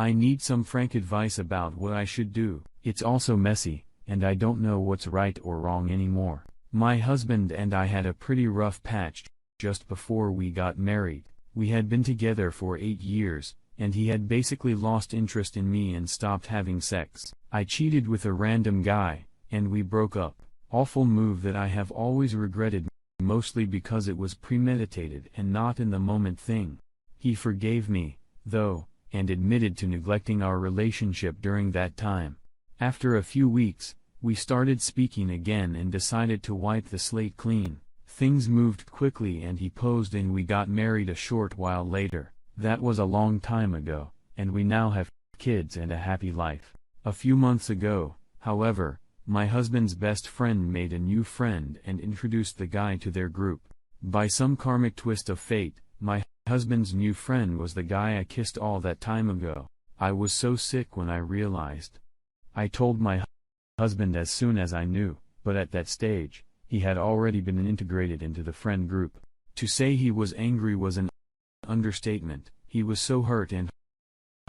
I need some frank advice about what I should do. It's also messy, and I don't know what's right or wrong anymore. My husband and I had a pretty rough patch just before we got married. We had been together for 8 years, and he had basically lost interest in me and stopped having sex. I cheated with a random guy, and we broke up. Awful move that I have always regretted, mostly because it was premeditated and not in the moment thing. He forgave me, though, and admitted to neglecting our relationship during that time. After a few weeks, we started speaking again and decided to wipe the slate clean. Things moved quickly and he posed and we got married a short while later. That was a long time ago, and we now have kids and a happy life. A few months ago, however, my husband's best friend made a new friend and introduced the guy to their group. By some karmic twist of fate, my husband's new friend was the guy I kissed all that time ago. I was so sick when I realized. I told my husband as soon as I knew, but at that stage, he had already been integrated into the friend group. To say he was angry was an understatement. He was so hurt and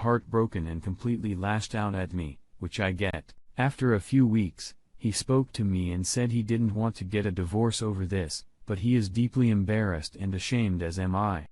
heartbroken and completely lashed out at me, which I get. After a few weeks, he spoke to me and said he didn't want to get a divorce over this, but he is deeply embarrassed and ashamed, as am I.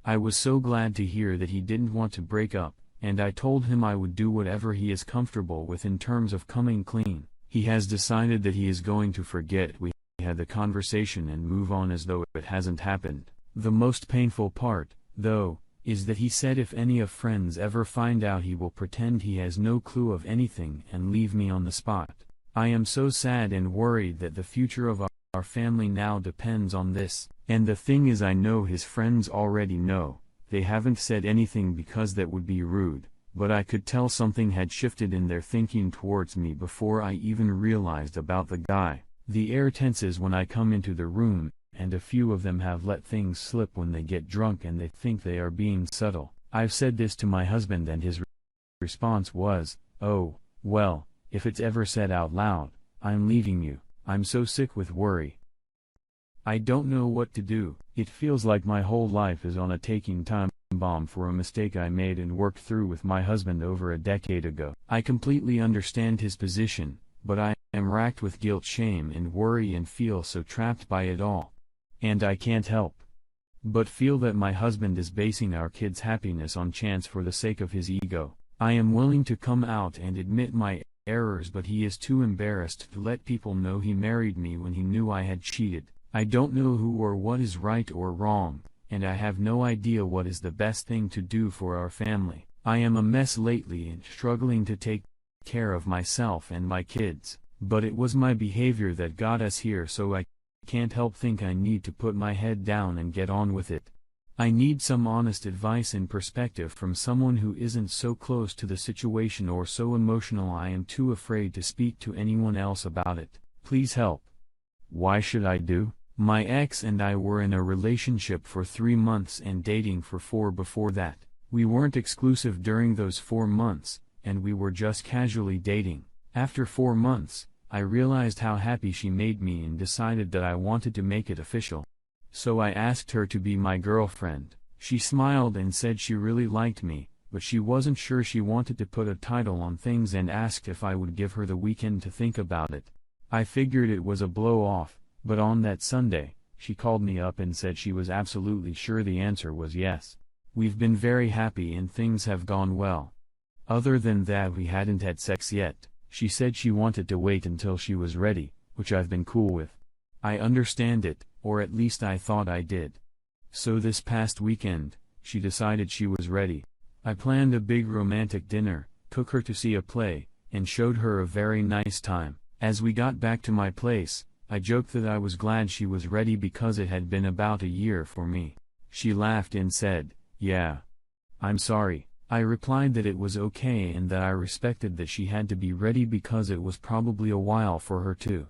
I was so glad to hear that he didn't want to break up, and I told him I would do whatever he is comfortable with in terms of coming clean. He has decided that he is going to forget we had the conversation and move on as though it hasn't happened. The most painful part, though, is that he said if any of friends ever find out he will pretend he has no clue of anything and leave me on the spot. I am so sad and worried that the future of our family now depends on this. And the thing is, I know his friends already know. They haven't said anything because that would be rude, but I could tell something had shifted in their thinking towards me before I even realized about the guy. The air tenses when I come into the room, and a few of them have let things slip when they get drunk and they think they are being subtle. I've said this to my husband and his response was, "Oh, well, if it's ever said out loud, I'm leaving you. I'm so sick with worry. I don't know what to do. It feels like my whole life is on a ticking time bomb for a mistake I made and worked through with my husband over a decade ago." I completely understand his position, but I am racked with guilt, shame and worry and feel so trapped by it all. And I can't help but feel that my husband is basing our kids' happiness on chance for the sake of his ego. I am willing to come out and admit my errors, but he is too embarrassed to let people know he married me when he knew I had cheated. I don't know who or what is right or wrong, and I have no idea what is the best thing to do for our family. I am a mess lately and struggling to take care of myself and my kids, but it was my behavior that got us here, so I can't help think I need to put my head down and get on with it. I need some honest advice and perspective from someone who isn't so close to the situation or so emotional I am too afraid to speak to anyone else about it. Please help. Why should I do? My ex and I were in a relationship for 3 months and dating for 4 before that. We weren't exclusive during those 4 months, and we were just casually dating. After 4 months, I realized how happy she made me and decided that I wanted to make it official. So I asked her to be my girlfriend. She smiled and said she really liked me, but she wasn't sure she wanted to put a title on things and asked if I would give her the weekend to think about it. I figured it was a blow-off, but on that Sunday, she called me up and said she was absolutely sure the answer was yes. We've been very happy and things have gone well. Other than that, we hadn't had sex yet. She said she wanted to wait until she was ready, which I've been cool with. I understand it, or at least I thought I did. So this past weekend, she decided she was ready. I planned a big romantic dinner, took her to see a play, and showed her a very nice time. As we got back to my place, I joked that I was glad she was ready because it had been about a year for me. She laughed and said, "Yeah. I'm sorry." I replied that it was okay and that I respected that she had to be ready because it was probably a while for her too.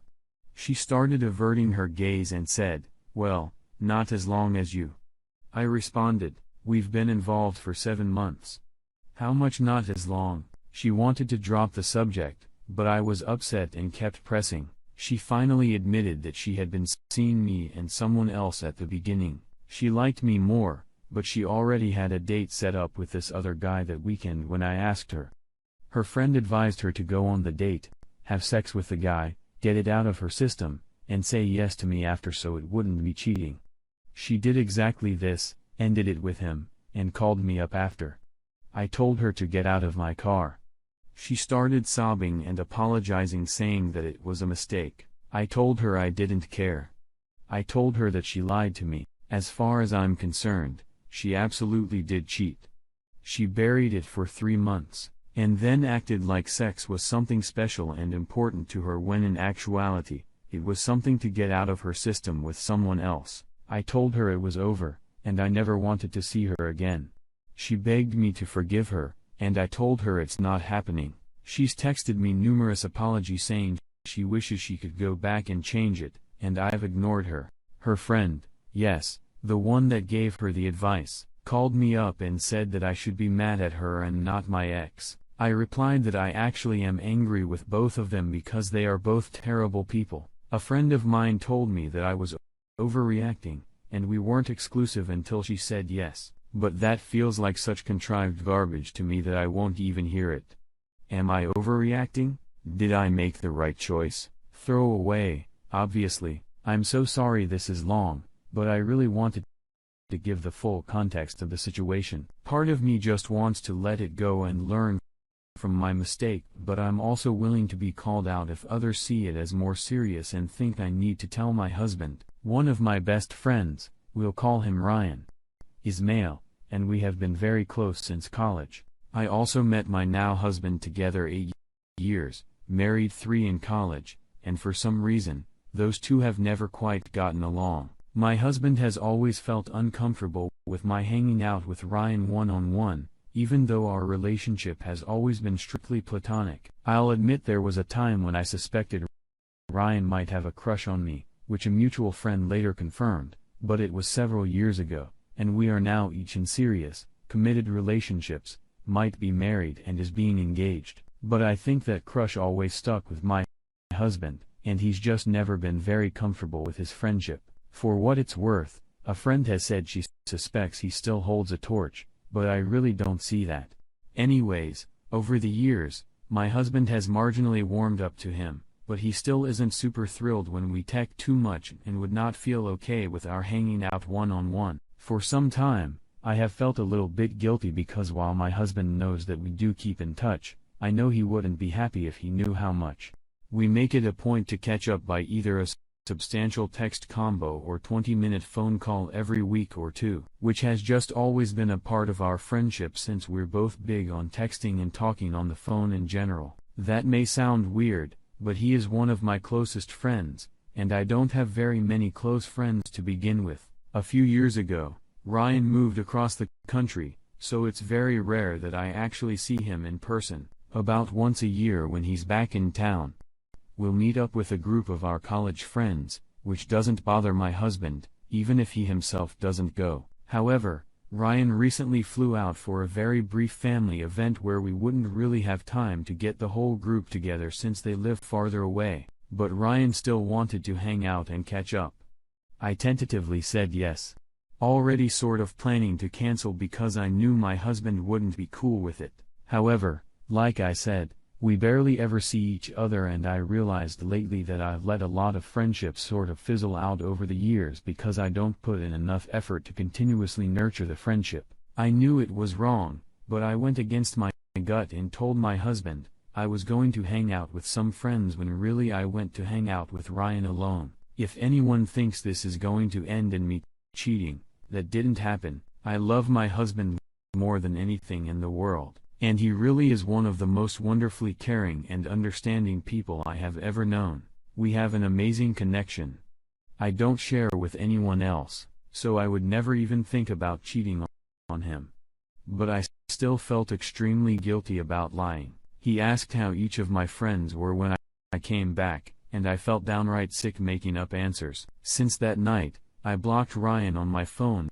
She started averting her gaze and said, "Well, not as long as you." I responded, "We've been involved for 7 months. How much not as long?" She wanted to drop the subject, but I was upset and kept pressing. She finally admitted that she had been seeing me and someone else at the beginning. She liked me more, but she already had a date set up with this other guy that weekend when I asked her. Her friend advised her to go on the date, have sex with the guy, get it out of her system, and say yes to me after so it wouldn't be cheating. She did exactly this, ended it with him, and called me up after. I told her to get out of my car. She started sobbing and apologizing, saying that it was a mistake. I told her I didn't care. I told her that she lied to me. As far as I'm concerned, she absolutely did cheat. She buried it for 3 months, and then acted like sex was something special and important to her when in actuality, it was something to get out of her system with someone else. I told her it was over, and I never wanted to see her again. She begged me to forgive her, and I told her it's not happening. She's texted me numerous apologies saying she wishes she could go back and change it, and I've ignored her. Her friend, yes, the one that gave her the advice, called me up and said that I should be mad at her and not my ex. I replied that I actually am angry with both of them because they are both terrible people. A friend of mine told me that I was overreacting, and we weren't exclusive until she said yes, but that feels like such contrived garbage to me that I won't even hear it. Am I overreacting? Did I make the right choice? Throw away, obviously. I'm so sorry this is long, but I really wanted to give the full context of the situation. Part of me just wants to let it go and learn from my mistake, but I'm also willing to be called out if others see it as more serious and think I need to tell my husband. One of my best friends, we'll call him Ryan, is male, and we have been very close since college. I also met my now husband together 8 years, married 3 in college, and for some reason, those two have never quite gotten along. My husband has always felt uncomfortable with my hanging out with Ryan one-on-one, even though our relationship has always been strictly platonic. I'll admit there was a time when I suspected Ryan might have a crush on me, which a mutual friend later confirmed, but it was several years ago, and we are now each in serious, committed relationships, might be married and is being engaged. But I think that crush always stuck with my husband, and he's just never been very comfortable with his friendship. For what it's worth, a friend has said she suspects he still holds a torch, but I really don't see that. Anyways, over the years, my husband has marginally warmed up to him, but he still isn't super thrilled when we tech too much and would not feel okay with our hanging out one-on-one. For some time, I have felt a little bit guilty because while my husband knows that we do keep in touch, I know he wouldn't be happy if he knew how much. We make it a point to catch up by either a substantial text combo or 20-minute phone call every week or two, which has just always been a part of our friendship since we're both big on texting and talking on the phone in general. That may sound weird, but he is one of my closest friends, and I don't have very many close friends to begin with. A few years ago, Ryan moved across the country, so it's very rare that I actually see him in person. About once a year when he's back in town, we'll meet up with a group of our college friends, which doesn't bother my husband, even if he himself doesn't go. However, Ryan recently flew out for a very brief family event where we wouldn't really have time to get the whole group together since they live farther away, but Ryan still wanted to hang out and catch up. I tentatively said yes, already sort of planning to cancel because I knew my husband wouldn't be cool with it. However, like I said, we barely ever see each other, and I realized lately that I've let a lot of friendships sort of fizzle out over the years because I don't put in enough effort to continuously nurture the friendship. I knew it was wrong, but I went against my gut and told my husband I was going to hang out with some friends when really I went to hang out with Ryan alone. If anyone thinks this is going to end in me cheating, that didn't happen. I love my husband more than anything in the world. And he really is one of the most wonderfully caring and understanding people I have ever known. We have an amazing connection. I don't share with anyone else, so I would never even think about cheating on him. But I still felt extremely guilty about lying. He asked how each of my friends were when I came back, and I felt downright sick making up answers. Since that night, I blocked Ryan on my phone,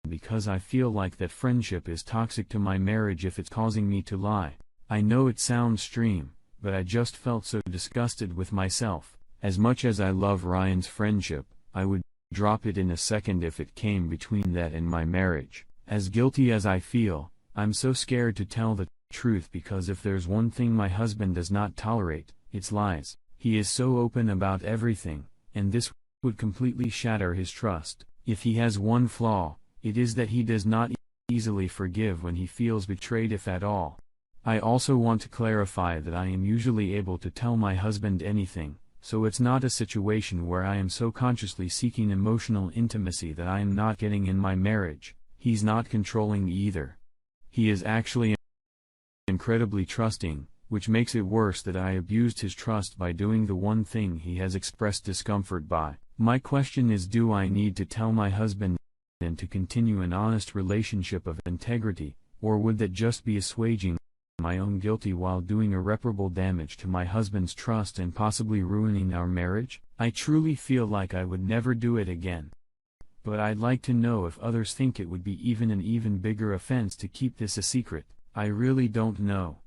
because I feel like that friendship is toxic to my marriage if it's causing me to lie. I know it sounds extreme, but I just felt so disgusted with myself. As much as I love Ryan's friendship, I would drop it in a second if it came between that and my marriage. As guilty as I feel, I'm so scared to tell the truth because if there's one thing my husband does not tolerate, it's lies. He is so open about everything, and this would completely shatter his trust. If he has one flaw, it is that he does not easily forgive when he feels betrayed, if at all. I also want to clarify that I am usually able to tell my husband anything, so it's not a situation where I am so consciously seeking emotional intimacy that I am not getting in my marriage. He's not controlling either. He is actually incredibly trusting, which makes it worse that I abused his trust by doing the one thing he has expressed discomfort by. My question is, do I need to tell my husband and to continue an honest relationship of integrity, or would that just be assuaging my own guilty while doing irreparable damage to my husband's trust and possibly ruining our marriage? I truly feel like I would never do it again. But I'd like to know if others think it would be an even bigger offense to keep this a secret. I really don't know.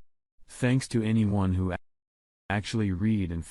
Thanks to anyone who actually read and